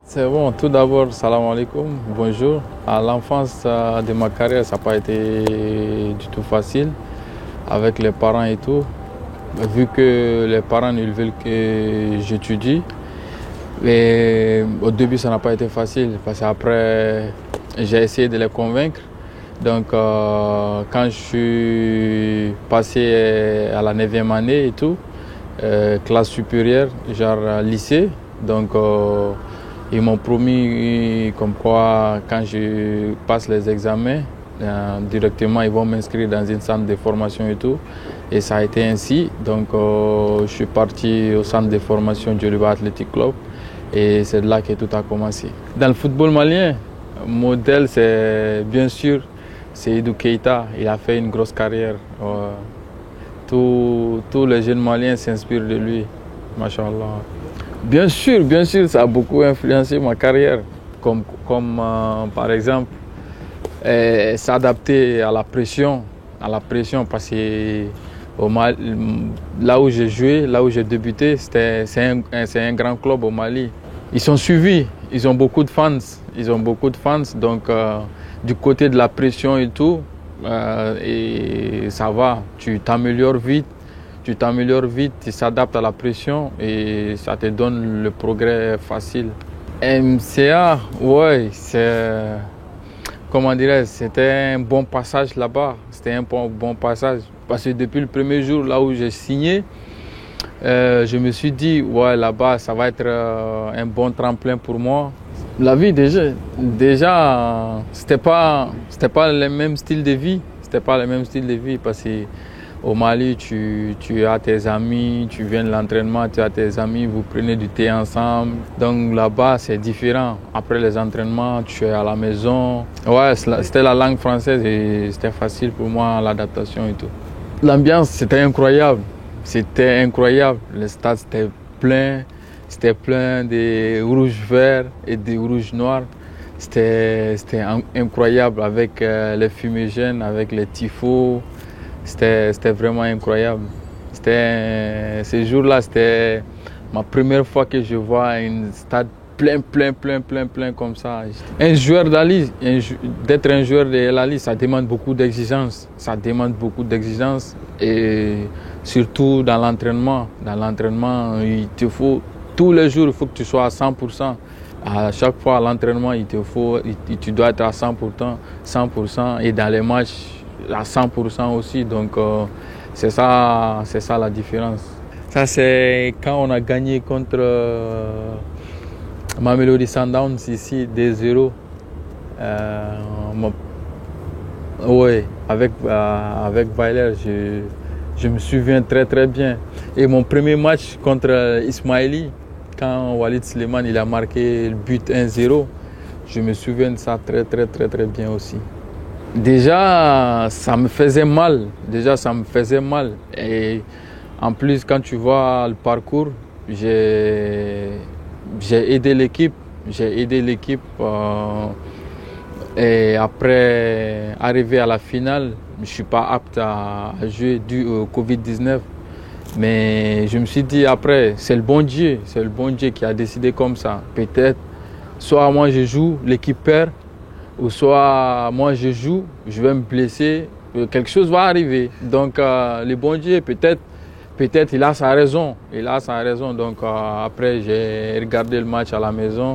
C'est bon, tout d'abord, salam alaikum, bonjour. À l'enfance de ma carrière, ça n'a pas été du tout facile avec les parents et tout. Vu que les parents ils veulent que j'étudie, et au début ça n'a pas été facile parce qu'après j'ai essayé de les convaincre. Donc quand je suis passé à la 9e année et tout, classe supérieure, genre lycée, donc ils m'ont promis comme quoi quand je passe les examens, directement ils vont m'inscrire dans une centre de formation et tout. Et ça a été ainsi. Donc je suis parti au centre de formation Djoliba Athletic Club et c'est de là que tout a commencé. Dans le football malien, modèle c'est bien sûr Seydou Keita. Il a fait une grosse carrière. Tous les jeunes maliens s'inspirent de lui. Machallah. Bien sûr, ça a beaucoup influencé ma carrière. Comme par exemple, s'adapter à la pression parce que au Mali, là où j'ai joué, là où j'ai débuté, c'est un grand club au Mali. Ils sont suivis, ils ont beaucoup de fans. Donc du côté de la pression et tout, et ça va, tu t'améliores vite, tu s'adaptes à la pression et ça te donne le progrès facile. MCA, ouais, c'était un bon passage là-bas. C'était un bon passage. Parce que depuis le premier jour là où j'ai signé, je me suis dit, ouais, là-bas, ça va être un bon tremplin pour moi. La vie, déjà c'était pas le même style de vie. Parce qu'au Mali, tu as tes amis, tu viens de l'entraînement, tu as tes amis, vous prenez du thé ensemble. Donc là-bas, c'est différent. Après les entraînements, tu es à la maison. Ouais, c'était la langue française et c'était facile pour moi, l'adaptation et tout. L'ambiance, c'était incroyable. Le stade, c'était plein. C'était plein de rouges verts et de rouges noirs. C'était incroyable avec les fumigènes, avec les tifos. C'était vraiment incroyable. Ces jours-là, c'était ma première fois que je vois un stade plein comme ça. Un joueur d'Ali, d'être un joueur de l'Ali, ça demande beaucoup d'exigence. Et surtout dans l'entraînement. Il te faut tous les jours, il faut que tu sois à 100%. À chaque fois à l'entraînement, tu dois être à 100%. Et dans les matchs, à 100% aussi. Donc c'est ça la différence. Ça, c'est quand on a gagné contre Mamelodi Sundowns ici, 2-0. Ouais, avec Weiler, je me souviens très bien. Et mon premier match contre Ismaili, quand Walid Suleiman il a marqué le but 1-0, je me souviens de ça très bien aussi. Déjà, ça me faisait mal. Et en plus, quand tu vois le parcours, j'ai aidé l'équipe. Et après, arrivé à la finale, je ne suis pas apte à jouer dû au Covid-19. Mais je me suis dit après, c'est le bon Dieu qui a décidé comme ça. Peut-être, soit moi je joue, l'équipe perd, ou soit moi je joue, je vais me blesser, quelque chose va arriver. Donc le bon Dieu, peut-être il a sa raison. Donc après, j'ai regardé le match à la maison.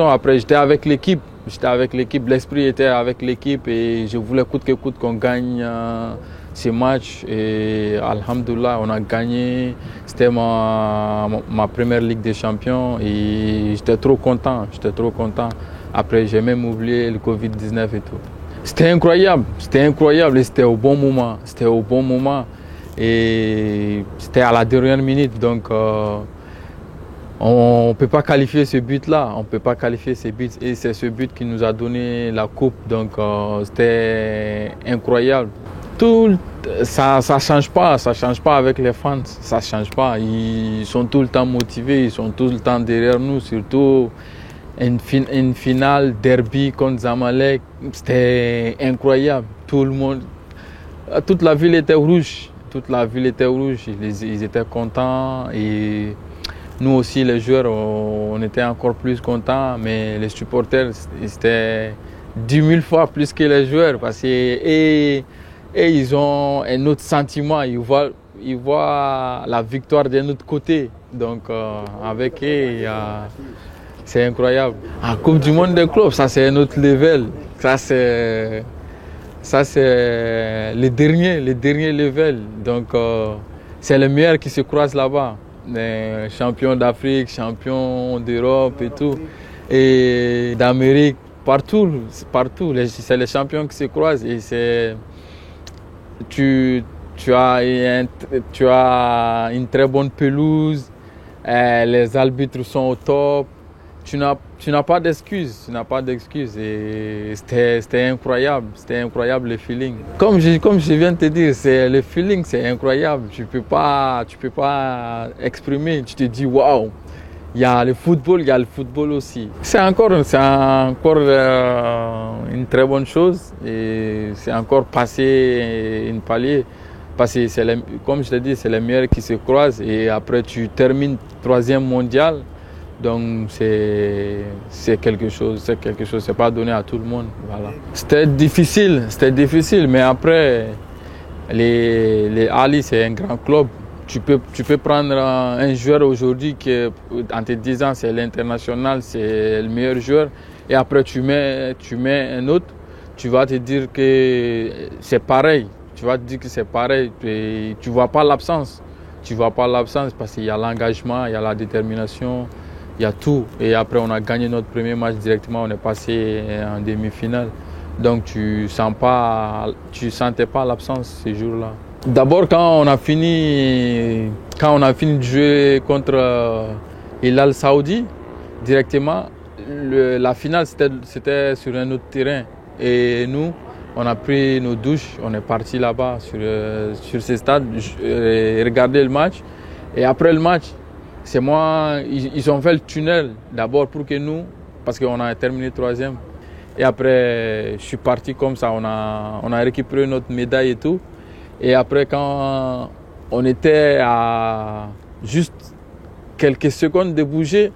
Après, j'étais avec l'équipe, l'esprit était avec l'équipe et je voulais coûte que coûte qu'on gagne ces matchs. Et alhamdoulilah, on a gagné. C'était ma première Ligue des Champions et j'étais trop content. Après, j'ai même oublié le Covid-19 et tout. C'était incroyable et c'était au bon moment. Et c'était à la dernière minute, donc on ne peut pas qualifier ce but-là. Et c'est ce but qui nous a donné la coupe. Donc c'était incroyable. Ça change pas avec les fans. Ça change pas. Ils sont tout le temps motivés. Ils sont tout le temps derrière nous. Surtout une finale derby contre Zamalek. C'était incroyable. Toute la ville était rouge. Ils étaient contents et Nous aussi, les joueurs, on était encore plus contents, mais les supporters, c'était 10 000 fois plus que les joueurs parce que et ils ont un autre sentiment, ils voient la victoire d'un autre côté. Donc avec eux, c'est incroyable. En Coupe du Monde des clubs, ça c'est un autre level. Ça c'est le dernier level. Donc c'est les meilleurs qui se croisent là-bas. Les champions d'Afrique, champions d'Europe et tout. Et d'Amérique, partout. C'est les champions qui se croisent. Et tu as une très bonne pelouse. Les arbitres sont au top. Tu n'as pas d'excuses. Et c'était incroyable. C'était incroyable le feeling. Comme je viens de te dire, le feeling, c'est incroyable. Tu peux pas exprimer. Tu te dis waouh. Il y a le football aussi. C'est encore une très bonne chose et c'est encore passé une palier. Parce que comme je te dis, c'est les meilleurs qui se croisent et après tu termines 3e mondial. Donc c'est quelque chose, c'est pas donné à tout le monde. Voilà. C'était difficile, mais après, les Ali, c'est un grand club. Tu peux prendre un joueur aujourd'hui qui, en te disant c'est l'international, c'est le meilleur joueur, et après tu mets un autre, tu vas te dire que c'est pareil. Et tu vois pas l'absence. Parce qu'il y a l'engagement, il y a la détermination, il y a tout. Et après on a gagné notre premier match directement, on est passé en demi-finale. Donc tu sentais pas l'absence ces jours-là. D'abord quand on a fini de jouer contre Hilal Saoudi directement, la finale c'était sur un autre terrain et nous on a pris nos douches, on est parti là-bas sur ce stade regarder le match et après le match c'est moi ils ont fait le tunnel d'abord pour que nous parce qu'on a terminé 3e et après je suis parti comme ça, on a récupéré notre médaille et tout. Et après, quand on était à juste quelques secondes de bouger,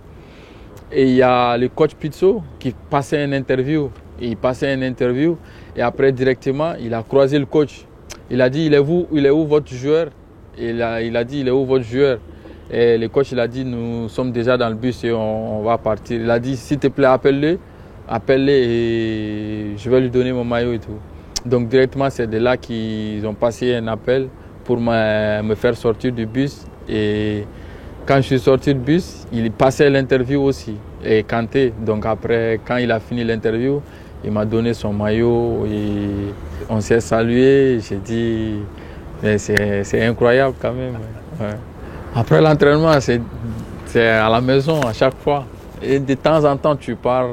et il y a le coach Pizzo qui passait une interview. Et après, directement, il a croisé le coach. Il a dit, il est où votre joueur? Et il a dit, il est où votre joueur? Et le coach, il a dit, nous sommes déjà dans le bus et on va partir. Il a dit, s'il te plaît, appelle-le et je vais lui donner mon maillot et tout. Donc directement, c'est de là qu'ils ont passé un appel pour me faire sortir du bus. Et quand je suis sorti du bus, il passait l'interview aussi. Et Kanté, donc après, quand il a fini l'interview, il m'a donné son maillot et on s'est salué. J'ai dit, mais c'est incroyable quand même. Ouais. Après l'entraînement, c'est à la maison à chaque fois. Et de temps en temps, tu pars.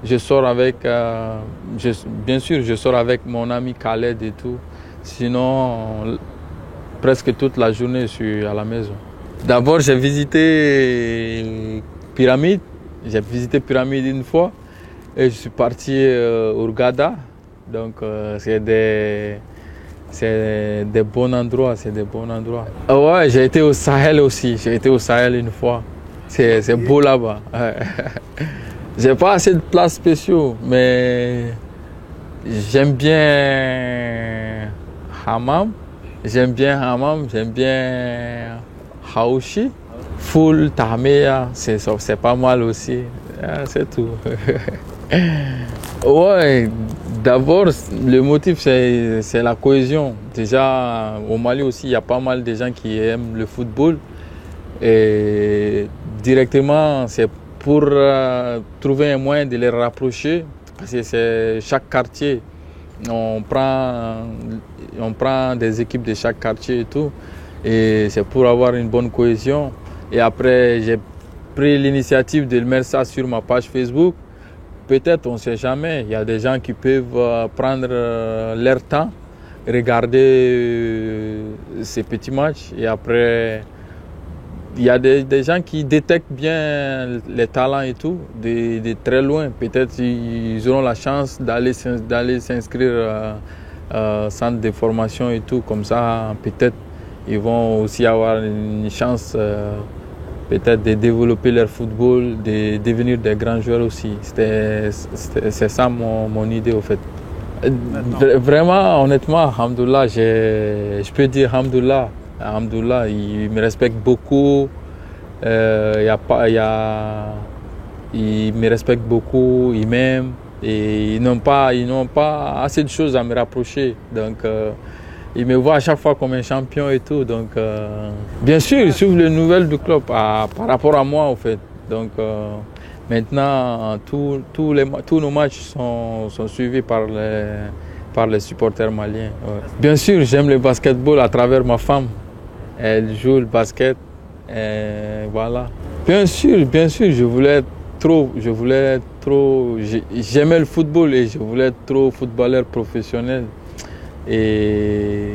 Je sors avec, bien sûr, je sors avec mon ami Khaled et tout. Sinon, presque toute la journée, je suis à la maison. D'abord, j'ai visité Pyramide. J'ai visité Pyramide une fois et je suis parti au Hurghada. Donc, c'est des bons endroits, Ouais, j'ai été au Sahel aussi. J'ai été au Sahel une fois. C'est beau là-bas. J'ai pas assez de places spéciaux, mais j'aime bien Hammam, j'aime bien Haouchi, Foul, Tahmeya, c'est pas mal aussi, c'est tout. Ouais, d'abord le motif c'est la cohésion. Déjà au Mali aussi il y a pas mal de gens qui aiment le football et directement c'est pour trouver un moyen de les rapprocher, parce que c'est chaque quartier, on prend des équipes de chaque quartier et tout, et c'est pour avoir une bonne cohésion. Et après, j'ai pris l'initiative de mettre ça sur ma page Facebook. Peut-être, on ne sait jamais, il y a des gens qui peuvent prendre leur temps, regarder ces petits matchs, et après, il y a des gens qui détectent bien les talents et tout, de très loin. Peut-être ils auront la chance d'aller s'inscrire centre de formation et tout. Comme ça, peut-être ils vont aussi avoir une chance peut-être de développer leur football, de devenir des grands joueurs aussi. C'est ça mon idée au fait. Vraiment, honnêtement, alhamdoulilah, je peux dire alhamdoulilah. Alhamdoulilah, ils me respectent beaucoup. Ils me respectent beaucoup, ils m'aiment. Et ils n'ont pas assez de choses à me rapprocher. Donc, ils me voient à chaque fois comme un champion et tout. Donc, bien sûr, ils suivent les nouvelles du club par rapport à moi, en fait. Donc, maintenant, tous nos matchs sont suivis par les supporters maliens. Ouais. Bien sûr, j'aime le basketball à travers ma femme. Elle joue le basket. Et voilà. Bien sûr, j'aimais le football et je voulais être trop footballeur professionnel. Et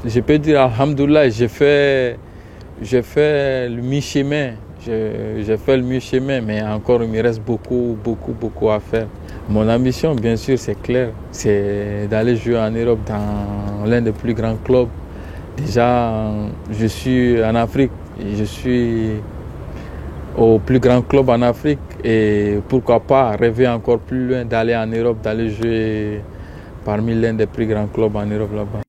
je peux dire, alhamdoulilah, j'ai fait le mi-chemin. J'ai fait le mi-chemin, mais encore il me reste beaucoup à faire. Mon ambition, bien sûr, c'est clair, c'est d'aller jouer en Europe dans l'un des plus grands clubs. Déjà, je suis en Afrique, je suis au plus grand club en Afrique et pourquoi pas rêver encore plus loin, d'aller en Europe, d'aller jouer parmi l'un des plus grands clubs en Europe là-bas.